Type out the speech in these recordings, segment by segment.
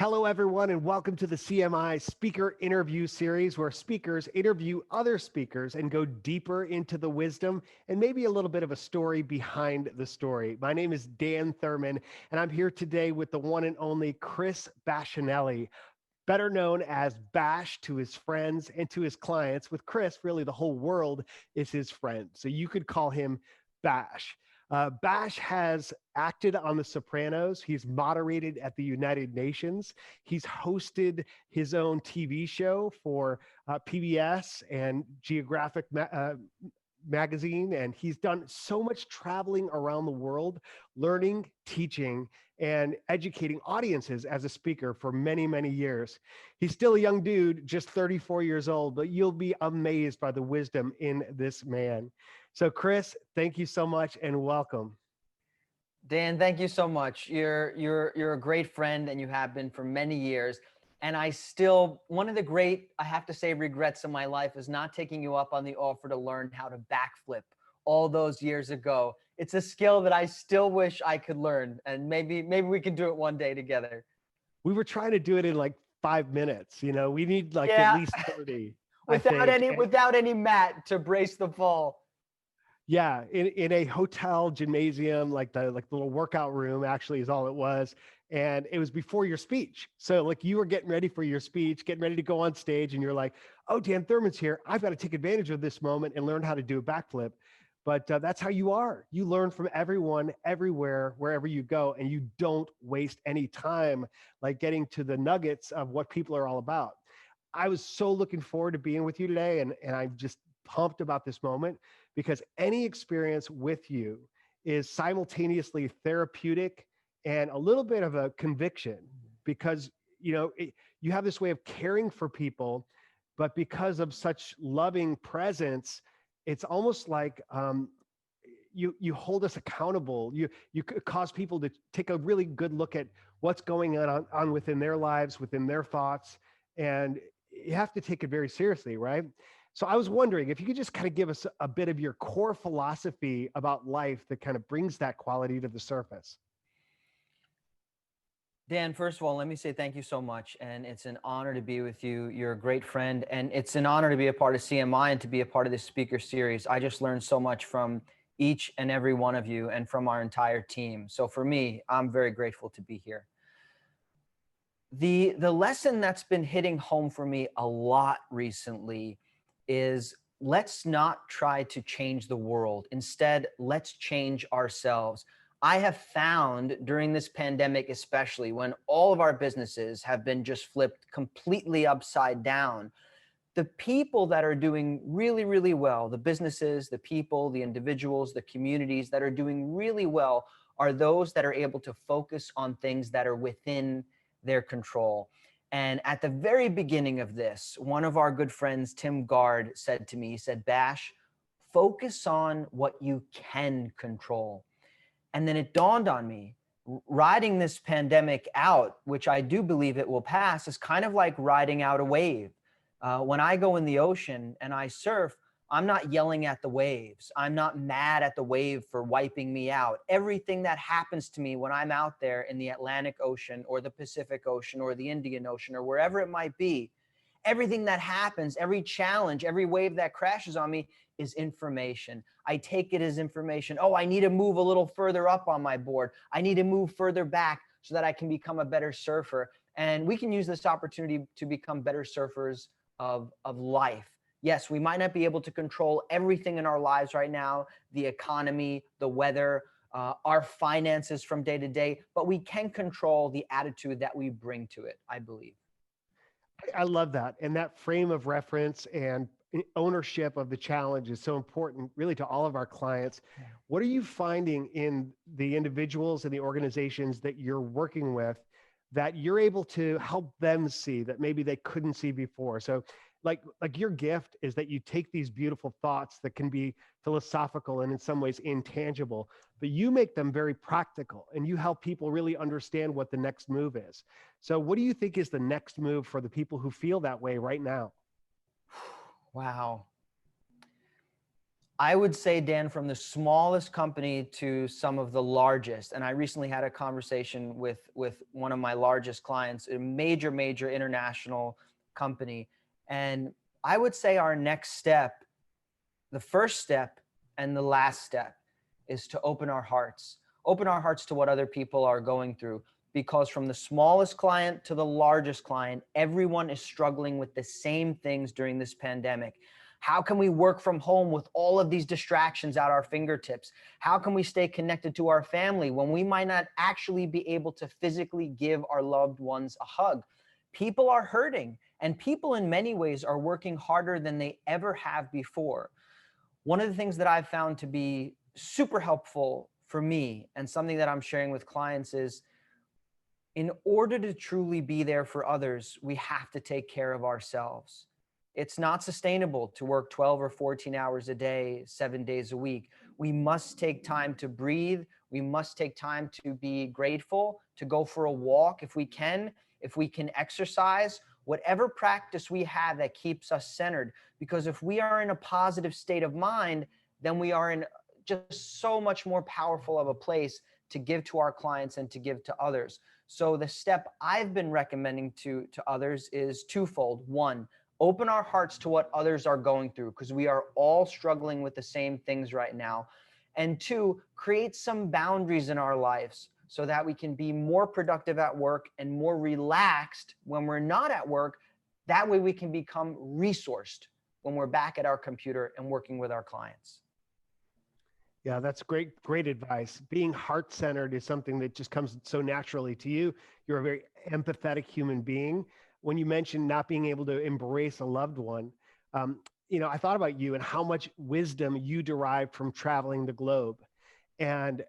Hello, everyone, and welcome to the CMI Speaker Interview Series, where speakers interview other speakers and go deeper into the wisdom and maybe a little bit of a story behind the story. My name is Dan Thurman, and I'm here today with the one and only Chris Bashinelli, better known as Bash to his friends and to his clients. With Chris, really the whole world is his friend, so you could call him Bash. Bash has acted on The Sopranos. He's moderated at the United Nations. He's hosted his own TV show for PBS and Geographic magazine. And he's done so much traveling around the world, learning, teaching, and educating audiences as a speaker for many, many years. He's still a young dude, just 34 years old, but you'll be amazed by the wisdom in this man. So Chris, thank you so much and welcome. Dan, thank you so much. You're a great friend, and you have been for many years. And one of the great, I have to say, regrets of my life is not taking you up on the offer to learn how to backflip all those years ago. It's a skill that I still wish I could learn, and maybe we can do it one day together. We were trying to do it in like 5 minutes. You know, we need like at least 30. without any mat to brace the fall. Yeah, in a hotel gymnasium, like the little workout room actually is all it was. And it was before your speech. So like you were getting ready for your speech, getting ready to go on stage, and you're like, oh, Dan Thurman's here. I've got to take advantage of this moment and learn how to do a backflip. But that's how you are. You learn from everyone, everywhere, wherever you go, and you don't waste any time like getting to the nuggets of what people are all about. I was so looking forward to being with you today, and I'm just pumped about this moment, because any experience with you is simultaneously therapeutic and a little bit of a conviction, because you have this way of caring for people, but because of such loving presence, it's almost like you hold us accountable. You cause people to take a really good look at what's going on within their lives, within their thoughts, and you have to take it very seriously, right? So I was wondering if you could just kind of give us a bit of your core philosophy about life that kind of brings that quality to the surface. Dan, first of all, let me say thank you so much. And it's an honor to be with you. You're a great friend. And it's an honor to be a part of CMI and to be a part of this speaker series. I just learned so much from each and every one of you and from our entire team. So for me, I'm very grateful to be here. The lesson that's been hitting home for me a lot recently is, let's not try to change the world. Instead, let's change ourselves. I have found during this pandemic, especially when all of our businesses have been just flipped completely upside down, the people that are doing really, really well, the businesses, the people, the individuals, the communities that are doing really well are those that are able to focus on things that are within their control. And at the very beginning of this, one of our good friends, Tim Gard, said to me, he said, Bash, focus on what you can control. And then it dawned on me, riding this pandemic out, which I do believe it will pass, is kind of like riding out a wave. When I go in the ocean and I surf, I'm not yelling at the waves. I'm not mad at the wave for wiping me out. Everything that happens to me when I'm out there in the Atlantic Ocean or the Pacific Ocean or the Indian Ocean or wherever it might be, everything that happens, every challenge, every wave that crashes on me is information. I take it as information. Oh, I need to move a little further up on my board. I need to move further back so that I can become a better surfer. And we can use this opportunity to become better surfers of life. Yes, we might not be able to control everything in our lives right now, the economy, the weather, our finances from day to day, but we can control the attitude that we bring to it, I believe. I love that. And that frame of reference and ownership of the challenge is so important really to all of our clients. What are you finding in the individuals and the organizations that you're working with that you're able to help them see that maybe they couldn't see before? So like your gift is that you take these beautiful thoughts that can be philosophical and in some ways intangible, but you make them very practical and you help people really understand what the next move is. So what do you think is the next move for the people who feel that way right now? Wow. I would say, Dan, from the smallest company to some of the largest. And I recently had a conversation with one of my largest clients, a major international company. And I would say our next step, the first step and the last step, is to open our hearts to what other people are going through. Because from the smallest client to the largest client, everyone is struggling with the same things during this pandemic. How can we work from home with all of these distractions at our fingertips? How can we stay connected to our family when we might not actually be able to physically give our loved ones a hug? People are hurting, and people in many ways are working harder than they ever have before. One of the things that I've found to be super helpful for me, and something that I'm sharing with clients, is in order to truly be there for others, we have to take care of ourselves. It's not sustainable to work 12 or 14 hours a day, 7 days a week. We must take time to breathe. We must take time to be grateful, to go for a walk if we can exercise, whatever practice we have that keeps us centered. Because if we are in a positive state of mind, then we are in just so much more powerful of a place to give to our clients and to give to others. So the step I've been recommending to others is twofold. One, open our hearts to what others are going through, because we are all struggling with the same things right now. And two, create some boundaries in our lives so that we can be more productive at work and more relaxed when we're not at work. That way we can become resourced when we're back at our computer and working with our clients. Yeah, that's great advice. Being heart-centered is something that just comes so naturally to you. You're a very empathetic human being. When you mentioned not being able to embrace a loved one, I thought about you and how much wisdom you derived from traveling the globe, and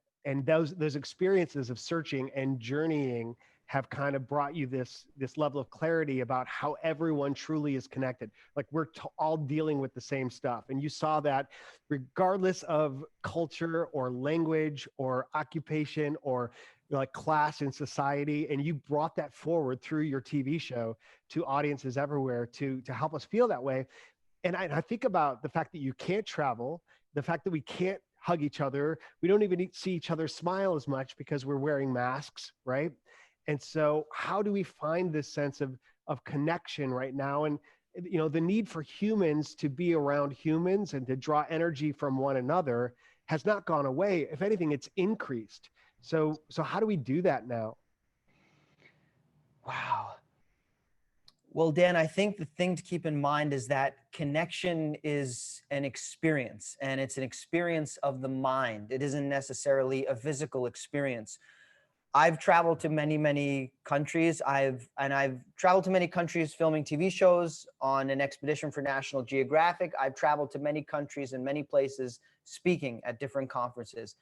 those experiences of searching and journeying have kind of brought you this level of clarity about how everyone truly is connected. Like we're all dealing with the same stuff, and you saw that regardless of culture or language or occupation or like class in society, and you brought that forward through your TV show to audiences everywhere to help us feel that way. And I think about the fact that you can't travel, the fact that we can't hug each other, we don't even see each other smile as much because we're wearing masks, right? And so how do we find this sense of connection right now? And the need for humans to be around humans and to draw energy from one another has not gone away. If anything, it's increased. So how do we do that now? Wow. Well, Dan, I think the thing to keep in mind is that connection is an experience, and it's an experience of the mind. It isn't necessarily a physical experience. I've traveled to many countries. I've traveled to many countries filming TV shows on an expedition for National Geographic. I've traveled to many countries and many places speaking at different conferences.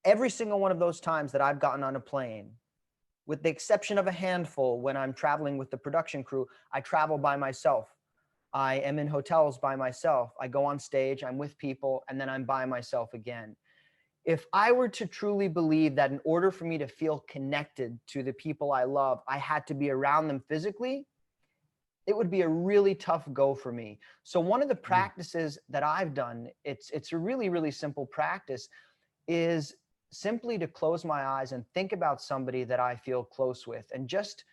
Every single one of those times that I've gotten on a plane, with the exception of a handful when I'm traveling with the production crew, I travel by myself. I am in hotels by myself. I go on stage, I'm with people, and then I'm by myself again. If I were to truly believe that in order for me to feel connected to the people I love, I had to be around them physically, it would be a really tough go for me. So one of the practices that I've done, it's a really simple practice, is simply to close my eyes and think about somebody that I feel close with, and just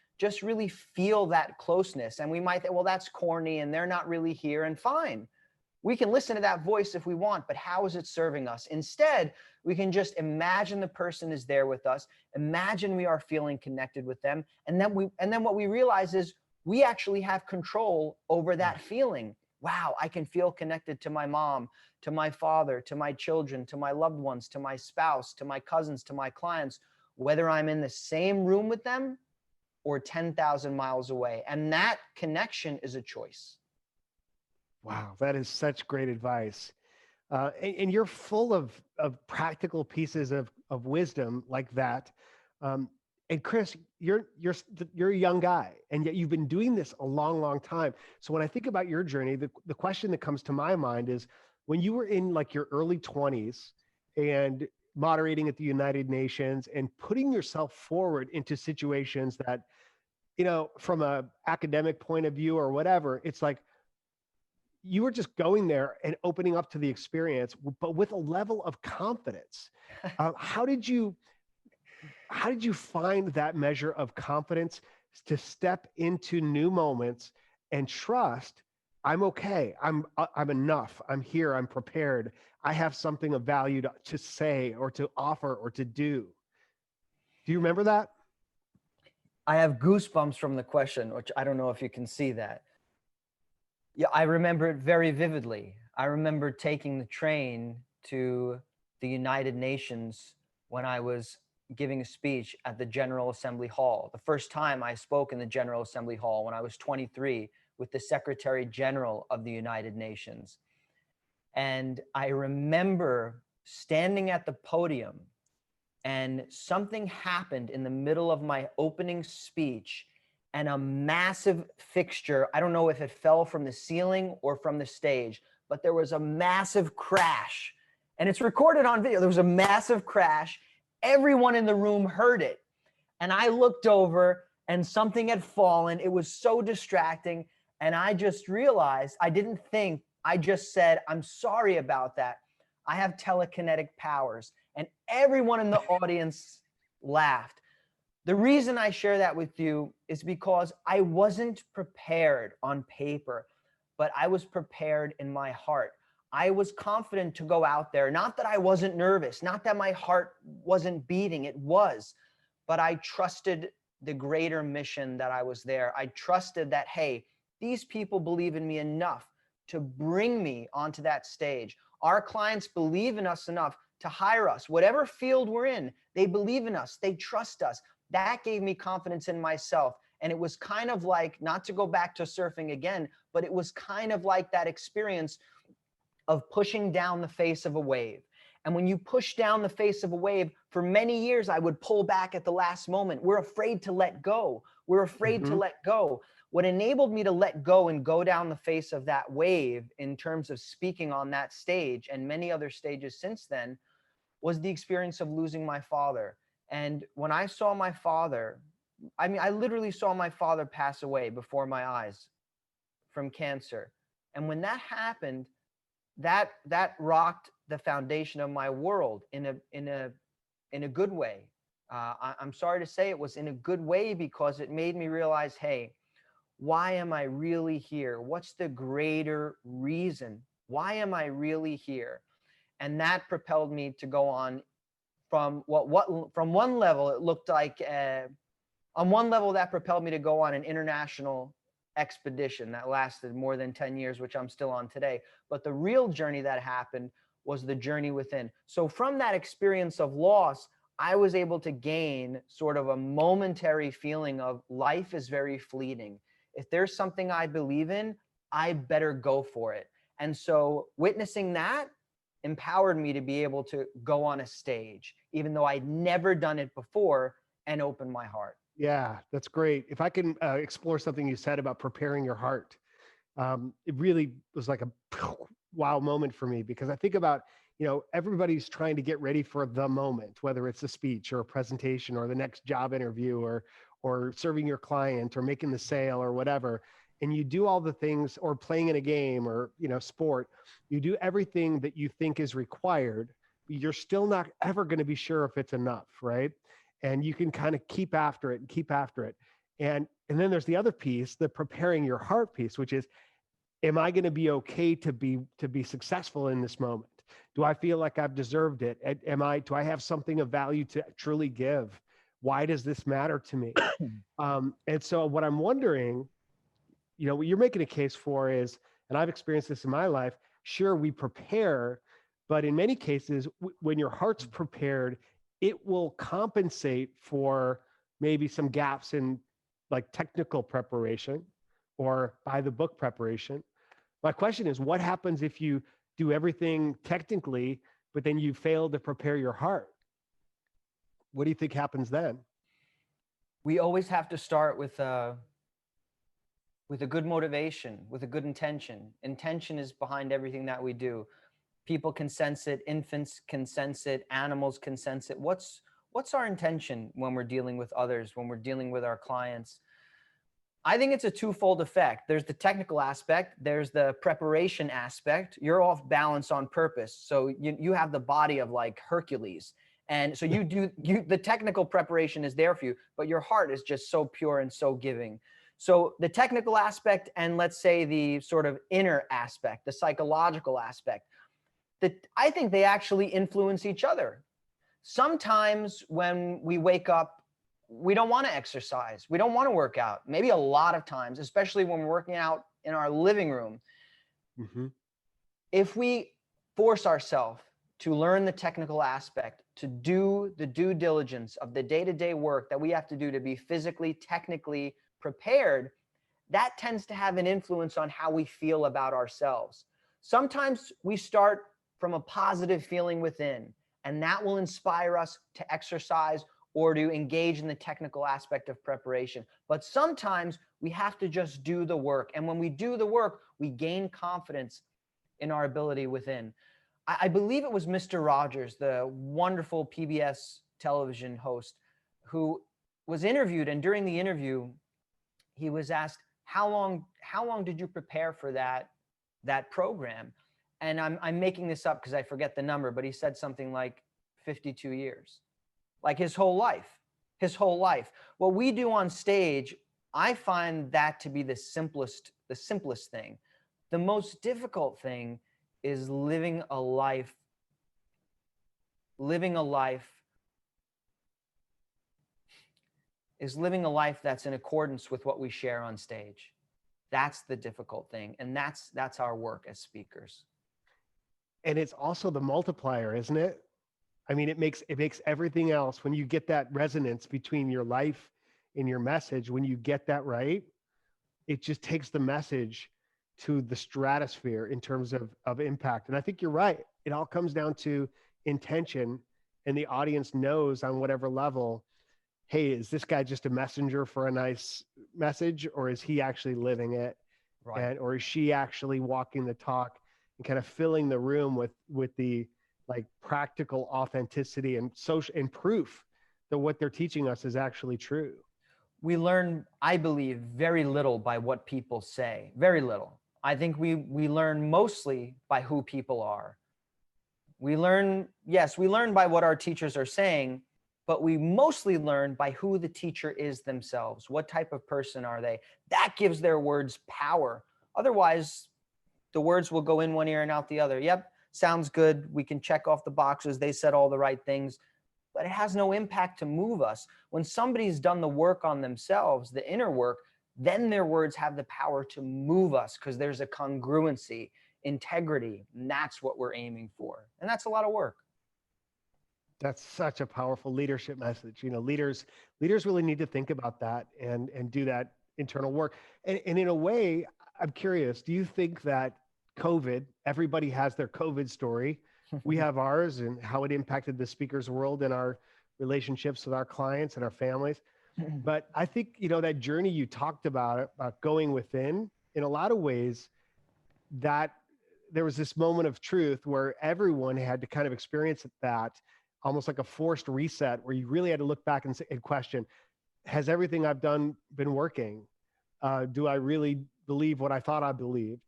really feel that closeness. And we might think, well, that's corny and they're not really here, and fine. We can listen to that voice if we want, but how is it serving us? Instead, we can just imagine the person is there with us. Imagine we are feeling connected with them. And then what we realize is we actually have control over that feeling. Wow, I can feel connected to my mom, to my father, to my children, to my loved ones, to my spouse, to my cousins, to my clients, whether I'm in the same room with them or 10,000 miles away. And that connection is a choice. Wow, that is such great advice. And you're full of practical pieces of wisdom like that. And Chris, you're a young guy, and yet you've been doing this a long time. So when I think about your journey, the question that comes to my mind is, when you were in like your early 20s and moderating at the United Nations and putting yourself forward into situations that, from a academic point of view or whatever, it's like, you were just going there and opening up to the experience, but with a level of confidence. How did you find that measure of confidence to step into new moments and trust I'm okay. I'm enough. I'm here. I'm prepared. I have something of value to say or to offer or to do. Do you remember that? I have goosebumps from the question, which I don't know if you can see that. Yeah, I remember it very vividly. I remember taking the train to the United Nations when I was giving a speech at the General Assembly Hall. The first time I spoke in the General Assembly Hall when I was 23 with the Secretary General of the United Nations. And I remember standing at the podium, and something happened in the middle of my opening speech, and a massive fixture, I don't know if it fell from the ceiling or from the stage, but there was a massive crash. And it's recorded on video. There was a massive crash. Everyone in the room heard it. And I looked over and something had fallen. It was so distracting. And I just realized, I didn't think, I just said, I'm sorry about that. I have telekinetic powers. And everyone in the audience laughed. The reason I share that with you is because I wasn't prepared on paper, but I was prepared in my heart. I was confident to go out there. Not that I wasn't nervous, not that my heart wasn't beating, it was, but I trusted the greater mission that I was there. I trusted that, hey, these people believe in me enough to bring me onto that stage. Our clients believe in us enough to hire us. Whatever field we're in, they believe in us, they trust us. That gave me confidence in myself. And it was kind of like, not to go back to surfing again, but it was kind of like that experience of pushing down the face of a wave. And when you push down the face of a wave, for many years, I would pull back at the last moment. We're afraid to let go. We're afraid to let go. What enabled me to let go and go down the face of that wave in terms of speaking on that stage and many other stages since then was the experience of losing my father. And when I saw my father, I mean, I literally saw my father pass away before my eyes from cancer. And when that happened, that rocked the foundation of my world in a good way. I'm sorry to say it was in a good way, because it made me realize, hey, why am I really here? What's the greater reason? Why am I really here? And that propelled me to go on from from one level, it looked like, on one level that propelled me to go on an international expedition that lasted more than 10 years, which I'm still on today. But the real journey that happened was the journey within. So from that experience of loss, I was able to gain sort of a momentary feeling of life is very fleeting. If there's something I believe in, I better go for it. And so witnessing that empowered me to be able to go on a stage, even though I'd never done it before, and open my heart. Yeah, that's great. If I can explore something you said about preparing your heart, it really was like a wow moment for me, because I think about, everybody's trying to get ready for the moment, whether it's a speech or a presentation or the next job interview or serving your client or making the sale or whatever. And you do all the things, or playing in a game or, sport, you do everything that you think is required, but you're still not ever going to be sure if it's enough, right? And you can kind of keep after it and keep after it. And then there's the other piece, the preparing your heart piece, which is, am I going to be okay to be successful in this moment? Do I feel like I've deserved it? Do I have something of value to truly give? Why does this matter to me? And so what I'm wondering, what you're making a case for is, and I've experienced this in my life, sure, we prepare, but in many cases, when your heart's prepared, it will compensate for maybe some gaps in like technical preparation or by the book preparation. My question is, what happens if you do everything technically, but then you fail to prepare your heart? What do you think happens then? We always have to start with a good motivation, with a good intention. Intention is behind everything that we do. People can sense it, infants can sense it, animals can sense it. What's our intention when we're dealing with others, when we're dealing with our clients? I think it's a twofold effect. There's the technical aspect, there's the preparation aspect. You're off balance on purpose. So you have the body of like Hercules. And so the technical preparation is there for you, but your heart is just so pure and so giving. So the technical aspect, and let's say the sort of inner aspect, the psychological aspect, that I think they actually influence each other. Sometimes when we wake up, we don't want to exercise. We don't want to work out. Maybe a lot of times, especially when we're working out in our living room. Mm-hmm. If we force ourselves to learn the technical aspect, to do the due diligence of the day-to-day work that we have to do to be physically, technically prepared, that tends to have an influence on how we feel about ourselves. Sometimes we start from a positive feeling within, and that will inspire us to exercise or to engage in the technical aspect of preparation. But sometimes we have to just do the work. And when we do the work, we gain confidence in our ability within. I believe it was Mr. Rogers, the wonderful PBS television host, who was interviewed. And during the interview, he was asked, how long did you prepare for that program? And I'm making this up because I forget the number, but he said something like 52 years. Like his whole life. What we do on stage, I find that to be the simplest thing. The most difficult thing is living a life that's in accordance with what we share on stage. That's the difficult thing. And that's our work as speakers. And it's also the multiplier, isn't it? I mean, it makes everything else, when you get that resonance between your life and your message, when you get that right, it just takes the message to the stratosphere in terms of impact. And I think you're right. It all comes down to intention, and the audience knows on whatever level, hey, is this guy just a messenger for a nice message, or is he actually living it? Right. Or is she actually walking the talk and kind of filling the room with the like practical authenticity and social and proof that what they're teaching us is actually true. We learn, I believe, very little by what people say. Very little. I think we learn mostly by who people are. We learn by what our teachers are saying, but we mostly learn by who the teacher is themselves. What type of person are they? That gives their words power. Otherwise, the words will go in one ear and out the other. Yep, sounds good. We can check off the boxes. They said all the right things, but it has no impact to move us. When somebody's done the work on themselves, the inner work, then their words have the power to move us because there's a congruency, integrity, and that's what we're aiming for. And that's a lot of work. That's such a powerful leadership message. You know, leaders really need to think about that and do that internal work. And in a way, I'm curious, do you think that COVID, everybody has their COVID story. We have ours and how it impacted the speaker's world and our relationships with our clients and our families. But I think, you know, that journey you talked about going within, in a lot of ways, that there was this moment of truth where everyone had to kind of experience that almost like a forced reset, where you really had to look back and question, has everything I've done been working? Do I really believe what I thought I believed?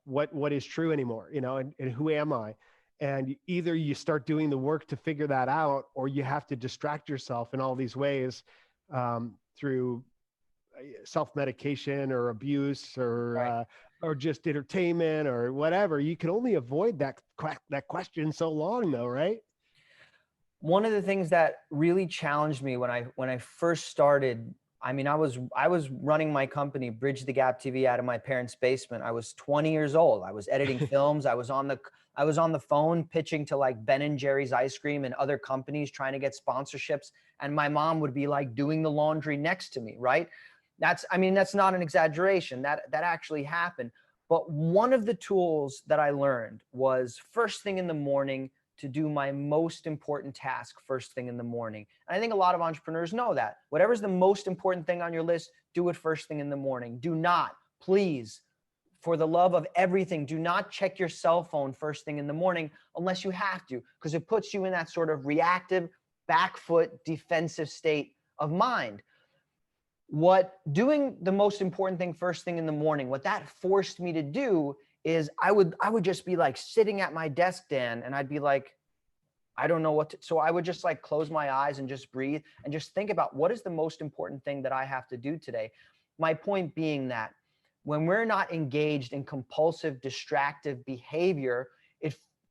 What is true anymore, you know, and who am I? And either you start doing the work to figure that out, or you have to distract yourself in all these ways through self-medication or abuse or just entertainment or whatever. You can only avoid that question so long though, right? One of the things that really challenged me when I first started, I mean, I was running my company, Bridge the Gap TV, out of my parents' basement. I was 20 years old. I was editing films. I was on the phone pitching to like Ben and Jerry's ice cream and other companies trying to get sponsorships. And my mom would be like doing the laundry next to me, right? That's not an exaggeration. That actually happened. But one of the tools that I learned was first thing in the morning to do my most important task first thing in the morning. And I think a lot of entrepreneurs know that. Whatever's the most important thing on your list, do it first thing in the morning. Do not, please, for the love of everything, do not check your cell phone first thing in the morning unless you have to, because it puts you in that sort of reactive, back foot, defensive state of mind. What doing the most important thing first thing in the morning, what that forced me to do is I would just be like sitting at my desk, Dan, and I'd be like, I don't know what to, so I would just like close my eyes and just breathe and just think about what is the most important thing that I have to do today. My point being that when we're not engaged in compulsive, distractive behavior,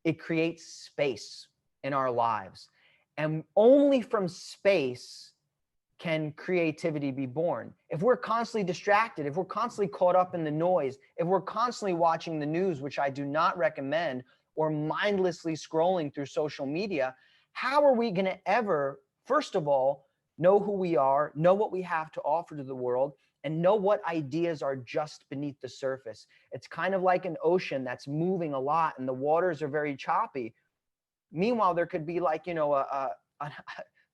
it creates space in our lives. And only from space can creativity be born. If we're constantly distracted, if we're constantly caught up in the noise, if we're constantly watching the news, which I do not recommend, or mindlessly scrolling through social media, how are we going to ever, first of all, know who we are, know what we have to offer to the world, and know what ideas are just beneath the surface? It's kind of like an ocean that's moving a lot and the waters are very choppy. Meanwhile, there could be like,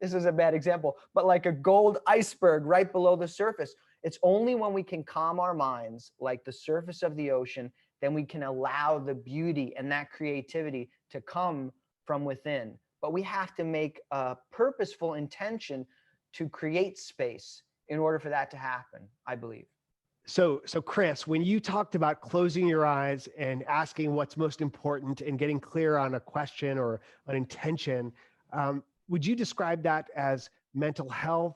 this is a bad example, but like a gold iceberg right below the surface. It's only when we can calm our minds, like the surface of the ocean, then we can allow the beauty and that creativity to come from within. But we have to make a purposeful intention to create space in order for that to happen, I believe. So Chris, when you talked about closing your eyes and asking what's most important and getting clear on a question or an intention, would you describe that as mental health?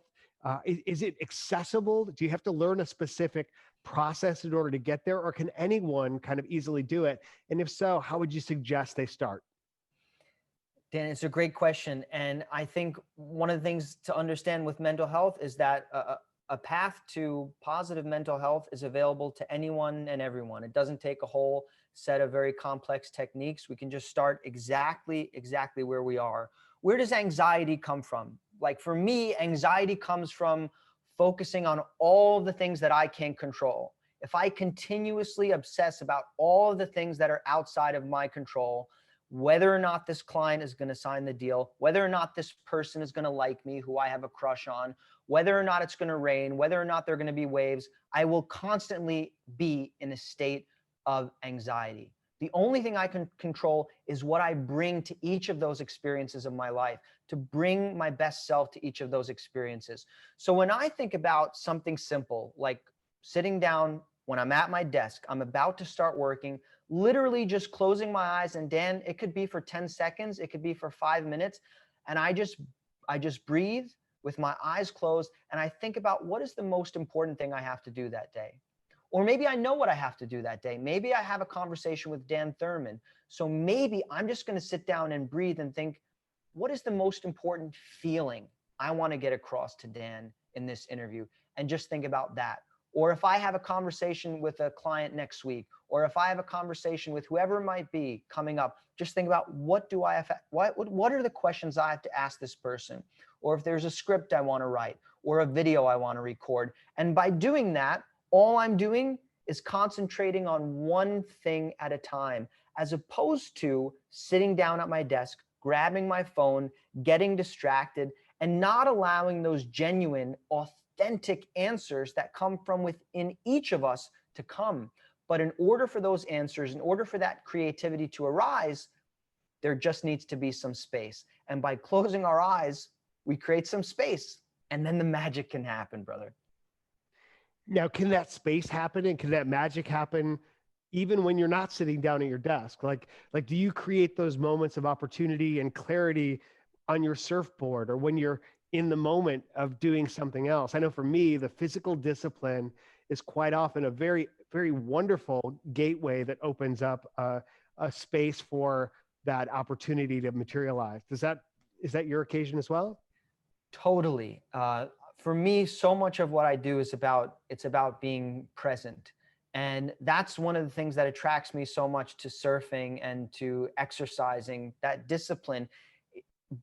Is it accessible? Do you have to learn a specific process in order to get there, or can anyone kind of easily do it? And if so, how would you suggest they start? Dan, it's a great question. And I think one of the things to understand with mental health is that a path to positive mental health is available to anyone and everyone. It doesn't take a whole set of very complex techniques. We can just start exactly where we are. Where does anxiety come from? Like for me, anxiety comes from focusing on all the things that I can't control. If I continuously obsess about all the things that are outside of my control, whether or not this client is going to sign the deal, whether or not this person is going to like me, who I have a crush on, whether or not it's going to rain, whether or not there are going to be waves, I will constantly be in a state of anxiety. The only thing I can control is what I bring to each of those experiences of my life, to bring my best self to each of those experiences. So when I think about something simple, like sitting down when I'm at my desk, I'm about to start working, literally just closing my eyes, and Dan, it could be for 10 seconds, it could be for 5 minutes, and I just breathe with my eyes closed, and I think about what is the most important thing I have to do that day. Or maybe I know what I have to do that day. Maybe I have a conversation with Dan Thurman. So maybe I'm just going to sit down and breathe and think, what is the most important feeling I want to get across to Dan in this interview? And just think about that. Or if I have a conversation with a client next week, or if I have a conversation with whoever it might be coming up, just think about what are the questions I have to ask this person? Or if there's a script I want to write or a video I want to record. And by doing that, all I'm doing is concentrating on one thing at a time, as opposed to sitting down at my desk, grabbing my phone, getting distracted, and not allowing those genuine, authentic answers that come from within each of us to come. But in order for those answers, in order for that creativity to arise, there just needs to be some space. And by closing our eyes, we create some space, and then the magic can happen, brother. Now, can that space happen and can that magic happen even when you're not sitting down at your desk? Like, do you create those moments of opportunity and clarity on your surfboard or when you're in the moment of doing something else? I know for me, the physical discipline is quite often a very, very wonderful gateway that opens up a space for that opportunity to materialize. Is that your occasion as well? Totally. For me, so much of what I do is about being present. And that's one of the things that attracts me so much to surfing and to exercising, that discipline.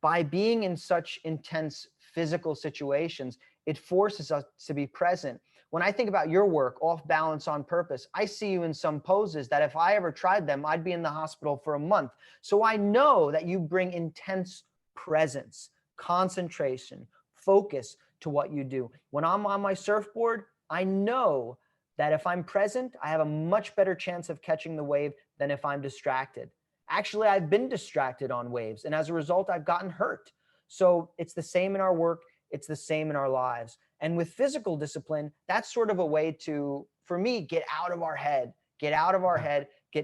By being in such intense physical situations, it forces us to be present. When I think about your work, Off Balance on Purpose, I see you in some poses that if I ever tried them, I'd be in the hospital for a month. So I know that you bring intense presence, concentration, focus to what you do. When I'm on my surfboard, I know that if I'm present, I have a much better chance of catching the wave than if I'm distracted. Actually, I've been distracted on waves, and as a result, I've gotten hurt. So it's the same in our work. it's the same in our lives. And with physical discipline, that's sort of a way to, for me, get out of our head, get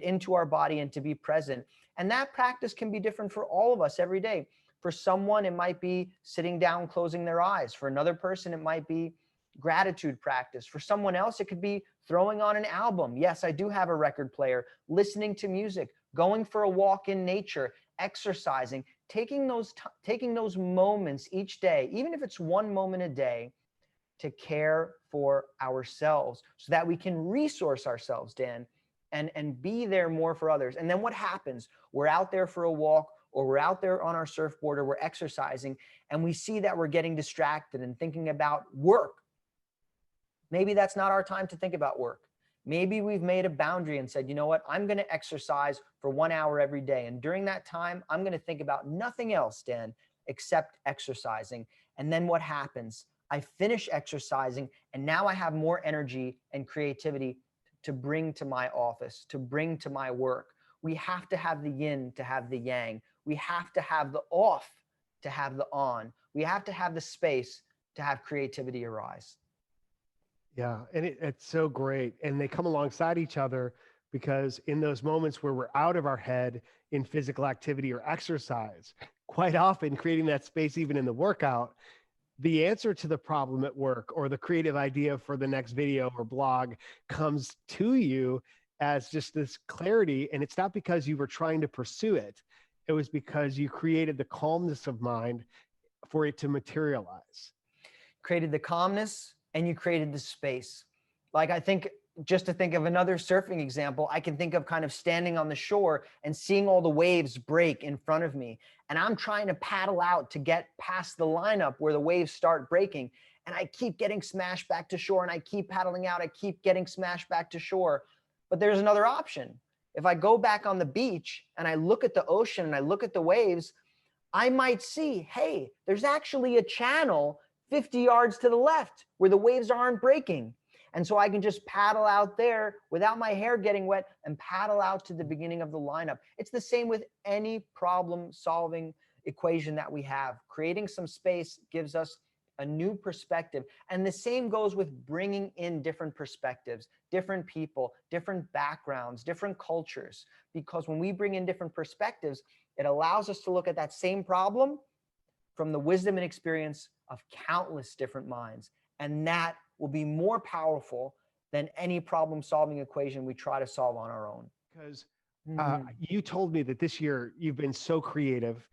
into our body and to be present. And that practice can be different for all of us every day. For someone, it might be sitting down, closing their eyes. For another person, it might be gratitude practice. For someone else, it could be throwing on an album. Yes, I do have a record player, listening to music, going for a walk in nature, exercising, taking those moments each day, even if it's one moment a day, to care for ourselves so that we can resource ourselves, Dan, and be there more for others. And then what happens? We're out there for a walk, or we're out there on our surfboard, or we're exercising, and we see that we're getting distracted and thinking about work. Maybe that's not our time to think about work. Maybe we've made a boundary and said, you know what, I'm going to exercise for 1 hour every day. And during that time, I'm going to think about nothing else, Dan, except exercising. And then what happens? I finish exercising, and now I have more energy and creativity to bring to my office, to bring to my work. We have to have the yin to have the yang. We have to have the off to have the on. We have to have the space to have creativity arise. Yeah, and it's so great. And they come alongside each other, because in those moments where we're out of our head in physical activity or exercise, quite often creating that space even in the workout, the answer to the problem at work or the creative idea for the next video or blog comes to you as just this clarity. And it's not because you were trying to pursue it. It was because you created the calmness of mind for it to materialize. Created the calmness, and you created the space. Like, I think, just to think of another surfing example, I can think of kind of standing on the shore and seeing all the waves break in front of me. And I'm trying to paddle out to get past the lineup where the waves start breaking. And I keep getting smashed back to shore, and I keep paddling out. I keep getting smashed back to shore. But there's another option. If I go back on the beach and I look at the ocean and I look at the waves, I might see, hey, there's actually a channel 50 yards to the left where the waves aren't breaking. And so I can just paddle out there without my hair getting wet and paddle out to the beginning of the lineup. It's the same with any problem solving equation that we have. Creating some space gives us a new perspective. And the same goes with bringing in different perspectives, different people, different backgrounds, different cultures. Because when we bring in different perspectives, it allows us to look at that same problem from the wisdom and experience of countless different minds. And that will be more powerful than any problem-solving equation we try to solve on our own. Because you told me that this year you've been so creative.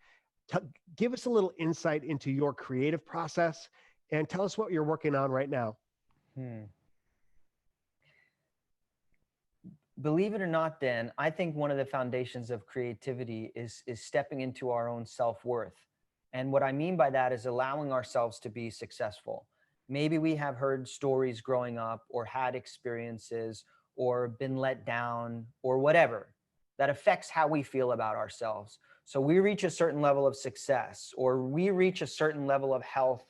Give us a little insight into your creative process and tell us what you're working on right now. Believe it or not, Dan, I think one of the foundations of creativity is stepping into our own self-worth. And what I mean by that is allowing ourselves to be successful. Maybe we have heard stories growing up, or had experiences, or been let down, or whatever, that affects how we feel about ourselves. So we reach a certain level of success, or we reach a certain level of health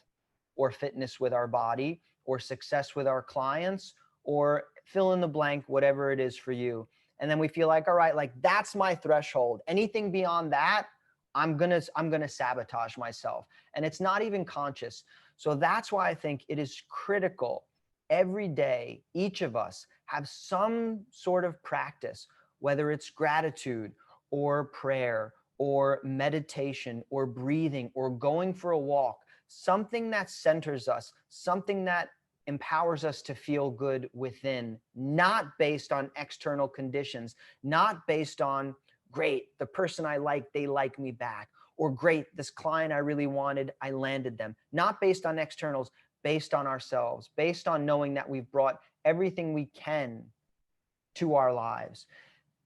or fitness with our body, or success with our clients, or fill in the blank, whatever it is for you. And then we feel like, all right, like that's my threshold. Anything beyond that, I'm gonna sabotage myself. And it's not even conscious. So that's why I think it is critical every day, each of us have some sort of practice, whether it's gratitude or prayer or meditation or breathing or going for a walk, something that centers us, something that empowers us to feel good within, not based on external conditions, not based on, great, the person I like, they like me back, or great, this client I really wanted, I landed them. Not based on externals, based on ourselves, based on knowing that we've brought everything we can to our lives.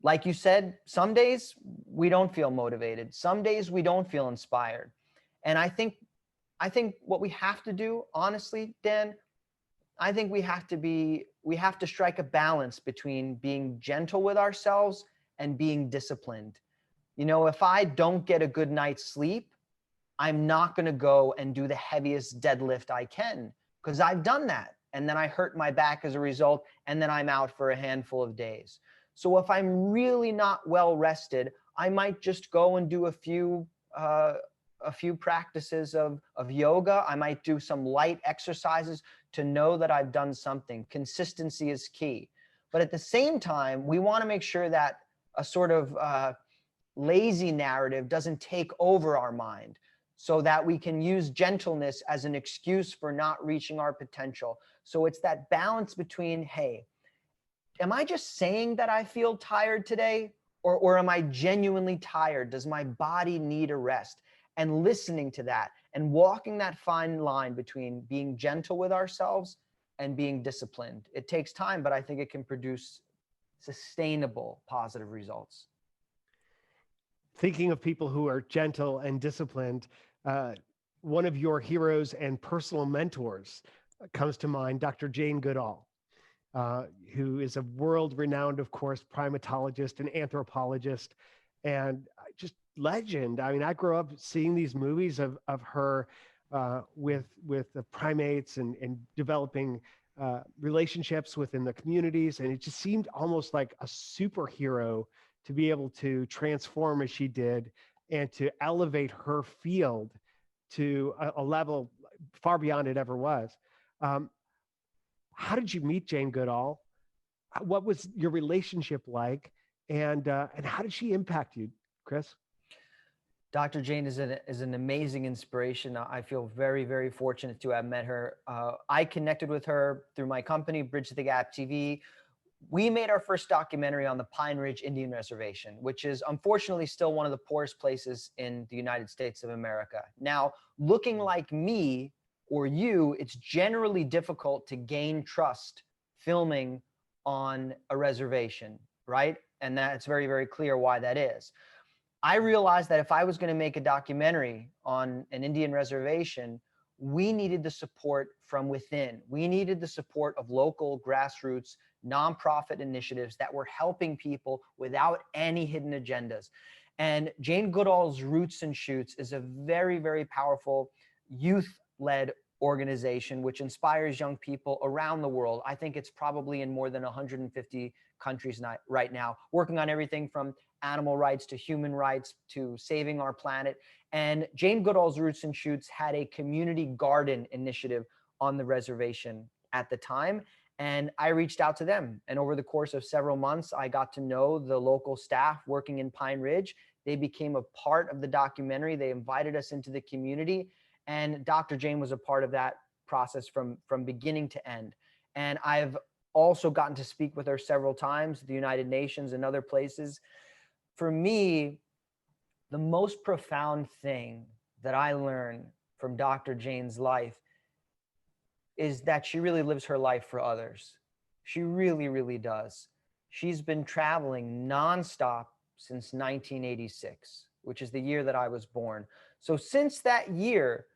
Like you said, some days we don't feel motivated. Some days we don't feel inspired. And I think what we have to do, honestly, Dan, I think we have to strike a balance between being gentle with ourselves and being disciplined. You know, if I don't get a good night's sleep, I'm not going to go and do the heaviest deadlift I can, because I've done that. And then I hurt my back as a result. And then I'm out for a handful of days. So if I'm really not well rested, I might just go and do a few a few practices of yoga. I might do some light exercises to know that I've done something. Consistency is key. But at the same time, we want to make sure that a sort of lazy narrative doesn't take over our mind, so that we can use gentleness as an excuse for not reaching our potential. So it's that balance between, hey, am I just saying that I feel tired today? Or am I genuinely tired? Does my body need a rest? And listening to that and walking that fine line between being gentle with ourselves and being disciplined. It takes time, but I think it can produce sustainable positive results. Thinking of people who are gentle and disciplined, one of your heroes and personal mentors comes to mind, Dr. Jane Goodall, who is a world-renowned, of course, primatologist and anthropologist, and just legend. I mean, I grew up seeing these movies of her with the primates and developing relationships within the communities, and it just seemed almost like a superhero to be able to transform as she did and to elevate her field to a level far beyond it ever was. How did you meet Jane Goodall? What was your relationship like? And how did she impact you, Chris? Dr. Jane is an amazing inspiration. I feel very, very fortunate to have met her. I connected with her through my company, Bridge the Gap TV. We made our first documentary on the Pine Ridge Indian Reservation, which is unfortunately still one of the poorest places in the United States of America. Now, looking like me or you, it's generally difficult to gain trust filming on a reservation, right? And that's very, very clear why that is. I realized that if I was going to make a documentary on an Indian reservation, we needed the support from within. We needed the support of local grassroots nonprofit initiatives that were helping people without any hidden agendas. And Jane Goodall's Roots and Shoots is a very, very powerful youth-led organization which inspires young people around the world. I think it's probably in more than 150 countries right now, working on everything from animal rights to human rights to saving our planet. And Jane Goodall's Roots and Shoots had a community garden initiative on the reservation at the time. And I reached out to them. And over the course of several months, I got to know the local staff working in Pine Ridge. They became a part of the documentary. They invited us into the community. And Dr. Jane was a part of that process from beginning to end. And I've also gotten to speak with her several times at the United Nations and other places. For me, the most profound thing that I learned from Dr. Jane's life is that she really lives her life for others. She really, really does. She's been traveling nonstop since 1986, which is the year that I was born. So since that year,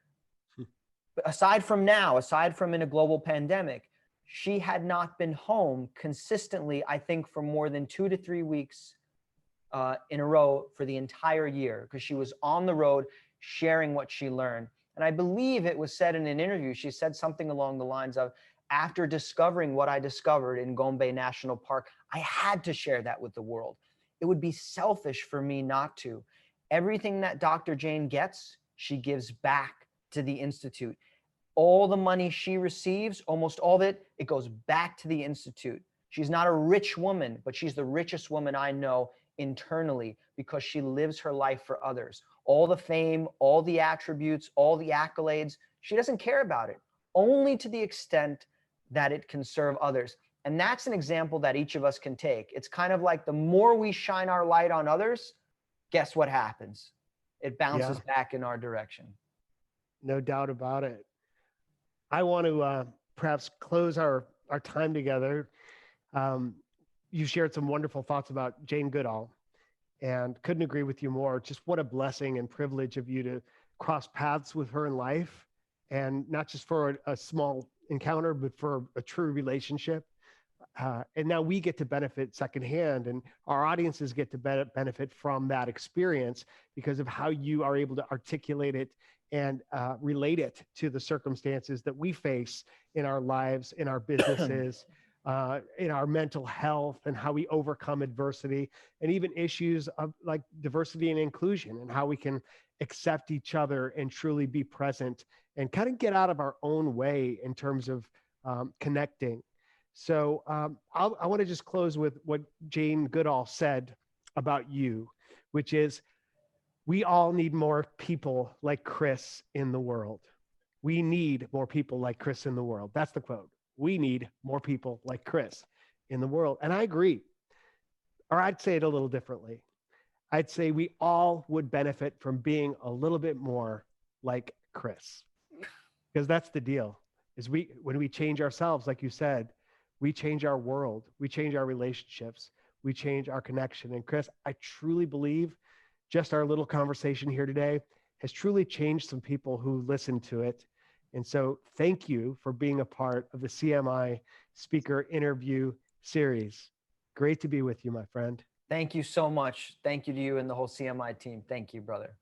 aside from in a global pandemic, she had not been home consistently, I think, for more than 2 to 3 weeks in a row for the entire year, because she was on the road sharing what she learned. And I believe it was said in an interview, she said something along the lines of, after discovering what I discovered in Gombe National Park, I had to share that with the world. It would be selfish for me not to. Everything that Dr. Jane gets, she gives back to the Institute. All the money she receives, almost all of it, it goes back to the Institute. She's not a rich woman, but she's the richest woman I know internally, because she lives her life for others. All the fame, all the attributes, all the accolades, she doesn't care about it, only to the extent that it can serve others. And that's an example that each of us can take. It's kind of like the more we shine our light on others, guess what happens? It bounces back in our direction. No doubt about it. I want to perhaps close our time together. You shared some wonderful thoughts about Jane Goodall, and couldn't agree with you more. Just what a blessing and privilege of you to cross paths with her in life, and not just for a small encounter, but for a true relationship. And now we get to benefit secondhand, and our audiences get to benefit from that experience because of how you are able to articulate it and relate it to the circumstances that we face in our lives, in our businesses, in our mental health, and how we overcome adversity, and even issues of like diversity and inclusion, and how we can accept each other and truly be present and kind of get out of our own way in terms of connecting. So I want to just close with what Jane Goodall said about you, which is we all need more people like Chris in the world. We need more people like Chris in the world. That's the quote. We need more people like Chris in the world. And I agree. Or I'd say it a little differently. I'd say we all would benefit from being a little bit more like Chris. Because that's the deal. Is when we change ourselves, like you said, we change our world, we change our relationships, we change our connection. And Chris, I truly believe just our little conversation here today has truly changed some people who listen to it. And so thank you for being a part of the CMI speaker interview series. Great to be with you, my friend. Thank you so much. Thank you to you and the whole CMI team. Thank you, brother.